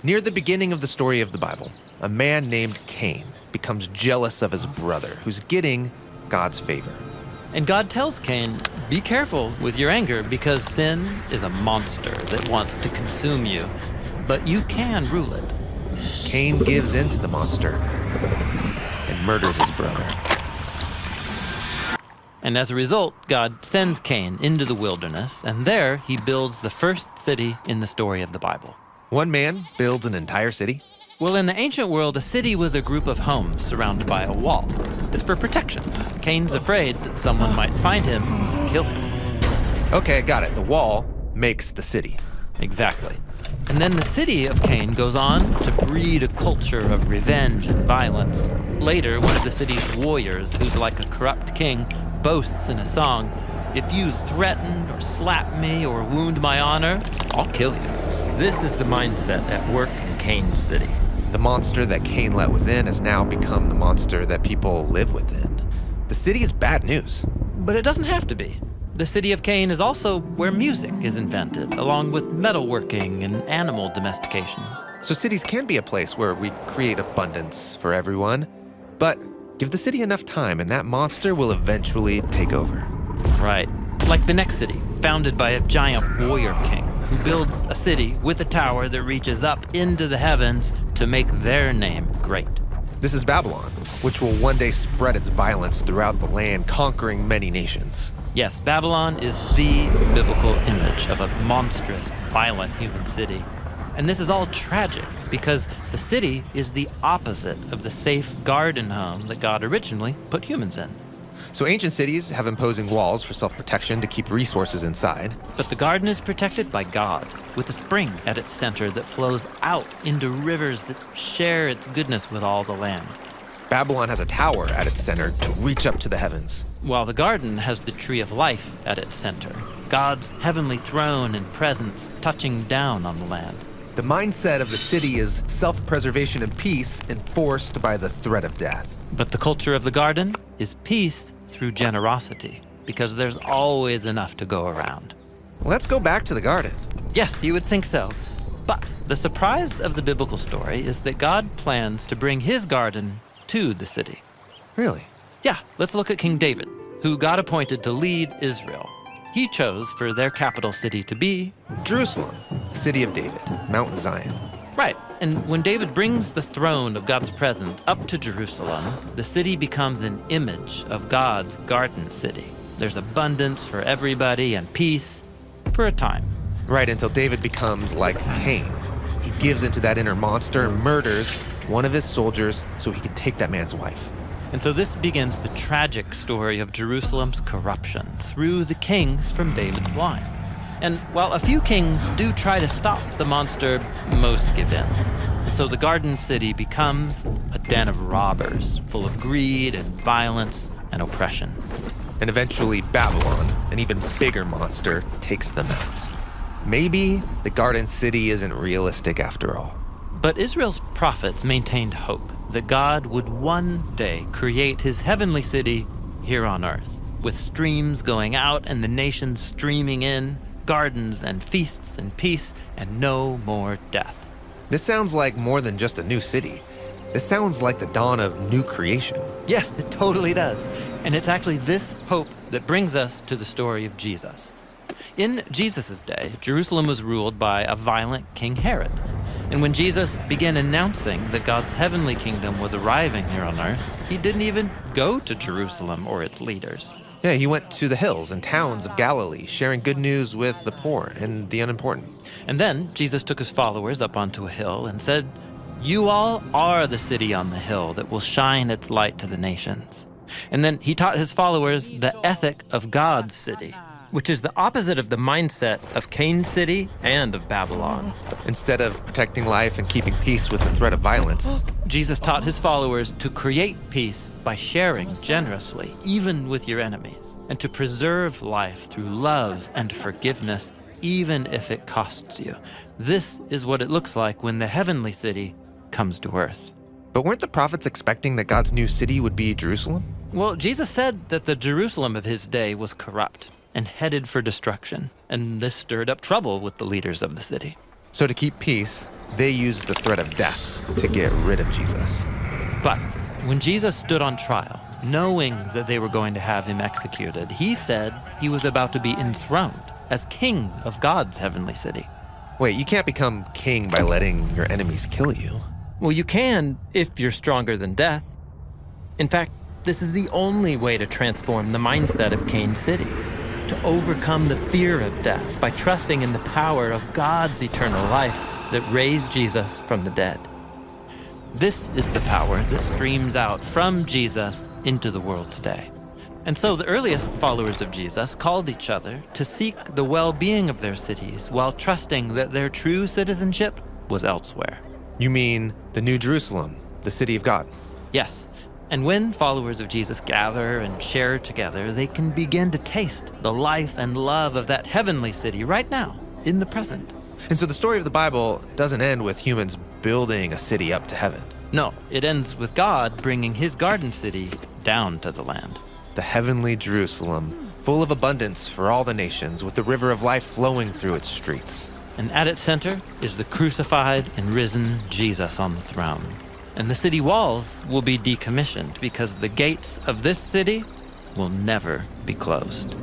Near the beginning of the story of the Bible, a man named Cain becomes jealous of his brother, who's getting God's favor. And God tells Cain, be careful with your anger because sin is a monster that wants to consume you, but you can rule it. Cain gives in to the monster and murders his brother. And as a result, God sends Cain into the wilderness, and there he builds the first city in the story of the Bible. One man builds an entire city? Well, in the ancient world, a city was a group of homes surrounded by a wall. It's for protection. Cain's afraid that someone might find him and kill him. Okay, got it. The wall makes the city. Exactly. And then the city of Cain goes on to breed a culture of revenge and violence. Later, one of the city's warriors, who's like a corrupt king, boasts in a song, if you threaten or slap me or wound my honor, I'll kill you. This is the mindset at work in Cain's city. The monster that Cain let within has now become the monster that people live within. The city is bad news. But it doesn't have to be. The city of Cain is also where music is invented, along with metalworking and animal domestication. So cities can be a place where we create abundance for everyone, but give the city enough time and that monster will eventually take over. Right. Like the next city, founded by a giant warrior king who builds a city with a tower that reaches up into the heavens to make their name great. This is Babylon, which will one day spread its violence throughout the land, conquering many nations. Yes, Babylon is the biblical image of a monstrous, violent human city. And this is all tragic because the city is the opposite of the safe garden home that God originally put humans in. So ancient cities have imposing walls for self-protection to keep resources inside. But the garden is protected by God, with a spring at its center that flows out into rivers that share its goodness with all the land. Babylon has a tower at its center to reach up to the heavens. While the garden has the tree of life at its center, God's heavenly throne and presence touching down on the land. The mindset of the city is self-preservation and peace enforced by the threat of death. But the culture of the garden is peace through generosity, because there's always enough to go around. Let's go back to the garden. Yes, you would think so. But the surprise of the biblical story is that God plans to bring his garden to the city. Really? Yeah, let's look at King David, who God appointed to lead Israel. He chose for their capital city to be Jerusalem, the city of David, Mount Zion. Right, and when David brings the throne of God's presence up to Jerusalem, the city becomes an image of God's garden city. There's abundance for everybody and peace for a time. Right, until David becomes like Cain. He gives into that inner monster and murders one of his soldiers so he can take that man's wife. And so this begins the tragic story of Jerusalem's corruption through the kings from David's line. And while a few kings do try to stop the monster, most give in. And so the garden city becomes a den of robbers, full of greed and violence and oppression. And eventually Babylon, an even bigger monster, takes them out. Maybe the garden city isn't realistic after all. But Israel's prophets maintained hope that God would one day create his heavenly city here on earth, with streams going out and the nations streaming in, gardens and feasts and peace, and no more death. This sounds like more than just a new city. This sounds like the dawn of new creation. Yes, it totally does. And it's actually this hope that brings us to the story of Jesus. In Jesus' day, Jerusalem was ruled by a violent King Herod. And when Jesus began announcing that God's heavenly kingdom was arriving here on earth, he didn't even go to Jerusalem or its leaders. Yeah, he went to the hills and towns of Galilee, sharing good news with the poor and the unimportant. And then Jesus took his followers up onto a hill and said, "You all are the city on the hill that will shine its light to the nations." And then he taught his followers the ethic of God's city, which is the opposite of the mindset of Cain's city and of Babylon. Instead of protecting life and keeping peace with the threat of violence, Jesus taught his followers to create peace by sharing generously, even with your enemies, and to preserve life through love and forgiveness, even if it costs you. This is what it looks like when the heavenly city comes to earth. But weren't the prophets expecting that God's new city would be Jerusalem? Well, Jesus said that the Jerusalem of his day was corrupt and headed for destruction, and this stirred up trouble with the leaders of the city. So to keep peace, they used the threat of death to get rid of Jesus. But when Jesus stood on trial, knowing that they were going to have him executed, he said he was about to be enthroned as king of God's heavenly city. Wait, you can't become king by letting your enemies kill you. Well, you can if you're stronger than death. In fact, this is the only way to transform the mindset of Cain City, to overcome the fear of death by trusting in the power of God's eternal life that raised Jesus from the dead. This is the power that streams out from Jesus into the world today. And so the earliest followers of Jesus called each other to seek the well-being of their cities while trusting that their true citizenship was elsewhere. You mean the New Jerusalem, the city of God? Yes, and when followers of Jesus gather and share together, they can begin to taste the life and love of that heavenly city right now, in the present. And so the story of the Bible doesn't end with humans building a city up to heaven. No, it ends with God bringing his garden city down to the land. The heavenly Jerusalem, full of abundance for all the nations, with the river of life flowing through its streets. And at its center is the crucified and risen Jesus on the throne. And the city walls will be decommissioned because the gates of this city will never be closed.